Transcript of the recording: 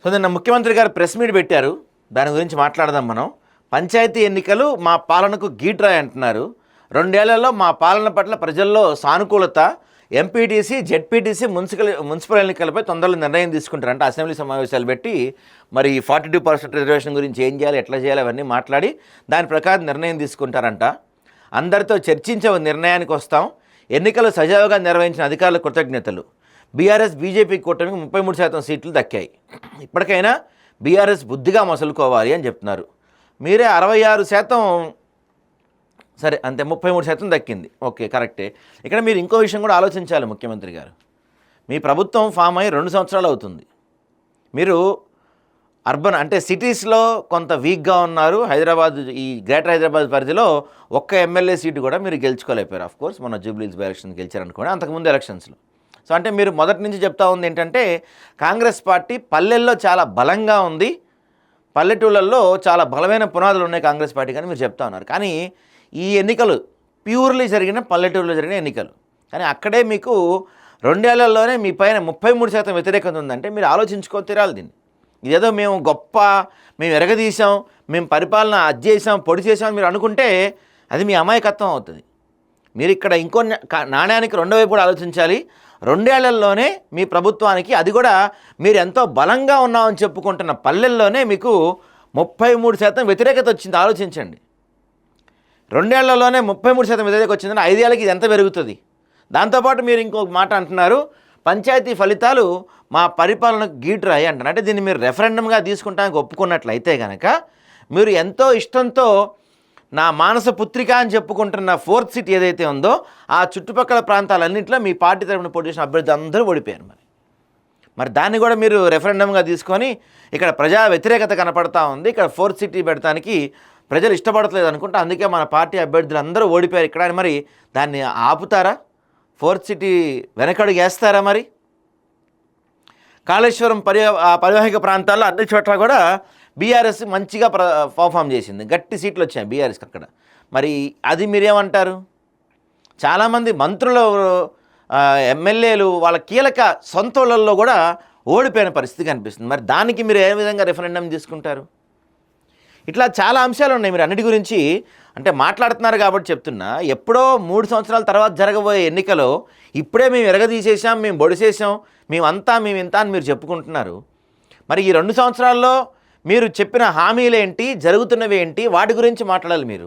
So నిన్న ముఖ్యమంత్రి గారు ప్రెస్ మీట్ పెట్టారు. దాని గురించి మాట్లాడదాం మనం. పంచాయతీ ఎన్నికలు మా పాలనకు గీట్రాయ్ అంటున్నారు. 2 ఏళ్లలో మా పాలన పట్ల ప్రజల్లో సానుకూలత, ఎంపీటీసీ, జెడ్పీటీసీ, మున్సిపల్ ఎన్నికలపై తొందరలో నిర్ణయం తీసుకుంటారంట. అసెంబ్లీ సమావేశాలు పెట్టి మరి 42% రిజర్వేషన్ గురించి ఏం చేయాలి, ఎట్లా చేయాలి అవన్నీ మాట్లాడి దాని ప్రకారం నిర్ణయం తీసుకుంటారంట. అందరితో చర్చించే నిర్ణయానికి వస్తాం. ఎన్నికలు సజావుగా నిర్వహించిన అధికారుల కృతజ్ఞతలు. బీఆర్ఎస్ బీజేపీ కూటమికి 33% సీట్లు దక్కాయి. ఇప్పటికైనా బీఆర్ఎస్ బుద్ధిగా మసులుకోవాలి అని చెప్తున్నారు. మీరే 66%, సరే అంతే, 33% దక్కింది. ఓకే, కరెక్టే. ఇక్కడ మీరు ఇంకో విషయం కూడా ఆలోచించాలి ముఖ్యమంత్రి గారు. మీ ప్రభుత్వం ఫామ్ అయ్యి 2 సంవత్సరాలు అవుతుంది. మీరు అర్బన్ అంటే సిటీస్లో కొంత వీక్గా ఉన్నారు. హైదరాబాద్, ఈ గ్రేటర్ హైదరాబాద్ పరిధిలో ఒక్క ఎమ్మెల్యే సీటు కూడా మీరు గెలుచుకోలేకపోయారు. ఆఫ్కోర్స్ మొన్న జూబ్లీహిల్స్ ఎలక్షన్ గెలిచారనుకోండి, అంతకుముందు ఎలక్షన్స్లో. సో అంటే మీరు మొదటి నుంచి చెప్తా ఉంది ఏంటంటే కాంగ్రెస్ పార్టీ పల్లెల్లో చాలా బలంగా ఉంది, పల్లెటూళ్ళల్లో చాలా బలమైన పునాదులు ఉన్నాయి కాంగ్రెస్ పార్టీ కానీ మీరు చెప్తా ఉన్నారు. కానీ ఈ ఎన్నికలు ప్యూర్లీ జరిగిన పల్లెటూరులో జరిగిన ఎన్నికలు. కానీ అక్కడే మీకు 2 ఏళ్లలోనే మీ పైన 33% వ్యతిరేకత ఉందంటే మీరు ఆలోచించుకో తీరాలి దీన్ని. ఇదేదో మేము గొప్ప, మేము ఎరగదీసాం, మేము పరిపాలన అది చేసాం, పొడి చేసాం మీరు అనుకుంటే అది మీ అమాయకత్వం అవుతుంది. మీరు ఇక్కడ ఇంకో నాణ్యానికి రెండో వైపు కూడా ఆలోచించాలి. 2 ఏళ్లలోనే మీ ప్రభుత్వానికి, అది కూడా మీరు ఎంతో బలంగా ఉన్నామని చెప్పుకుంటున్న పల్లెల్లోనే మీకు 33% వ్యతిరేకత వచ్చింది. ఆలోచించండి. 2 ఏళ్లలోనే 33% వ్యతిరేకత వచ్చిందని 5 ఏళ్ళకి ఇది ఎంత పెరుగుతుంది? దాంతోపాటు మీరు ఇంకొక మాట అంటున్నారు, పంచాయతీ ఫలితాలు మా పరిపాలనకు గీటురాయి అంటున్నారు. అంటే దీన్ని మీరు రెఫరెండంగా తీసుకుంటానికి ఒప్పుకున్నట్లయితే కనుక మీరు ఎంతో ఇష్టంతో నా మానస పుత్రిక అని చెప్పుకుంటున్న 4th సీట్ ఏదైతే ఉందో ఆ చుట్టుపక్కల ప్రాంతాలన్నింటిలో మీ పార్టీ తరఫున పోటీ చేసిన అభ్యర్థి అందరూ ఓడిపోయారు. మరి దాన్ని కూడా మీరు రెఫరెండంగా తీసుకొని ఇక్కడ ప్రజా వ్యతిరేకత కనపడతా ఉంది, ఇక్కడ 4th సీట్ పెడతానికి ప్రజలు ఇష్టపడట్లేదు అనుకుంటే అందుకే మన పార్టీ అభ్యర్థులు అందరూ ఓడిపోయారు ఇక్కడ. మరి దాన్ని ఆపుతారా? 4th సిటీ వెనకడుగు వేస్తారా? మరి కాళేశ్వరం పరివాహిక ప్రాంతాల్లో అన్ని చోట్ల కూడా బీఆర్ఎస్ మంచిగా పర్ఫామ్ చేసింది, గట్టి సీట్లు వచ్చాయి బీఆర్ఎస్కి అక్కడ. మరి అది మీరేమంటారు? చాలామంది మంత్రులు, ఎమ్మెల్యేలు వాళ్ళ కీలక సొంతలలో కూడా ఓడిపోయిన పరిస్థితి కనిపిస్తుంది. మరి దానికి మీరు ఏ విధంగా రెఫరెండం తీసుకుంటారు? ఇట్లా చాలా అంశాలు ఉన్నాయి. మీరు అన్నిటి గురించి అంటే మాట్లాడుతున్నారు కాబట్టి చెప్తున్నా. ఎప్పుడో 3 సంవత్సరాల తర్వాత జరగబోయే ఎన్నికలో ఇప్పుడే మేము ఎరగదీసేసాం, మేము బొడిసేసాం, మేము ఇంత అని మీరు చెప్పుకుంటున్నారు. మరి ఈ 2 సంవత్సరాల్లో మీరు చెప్పిన హామీలేంటి, జరుగుతున్నవి ఏంటి, వాటి గురించి మాట్లాడాలి మీరు.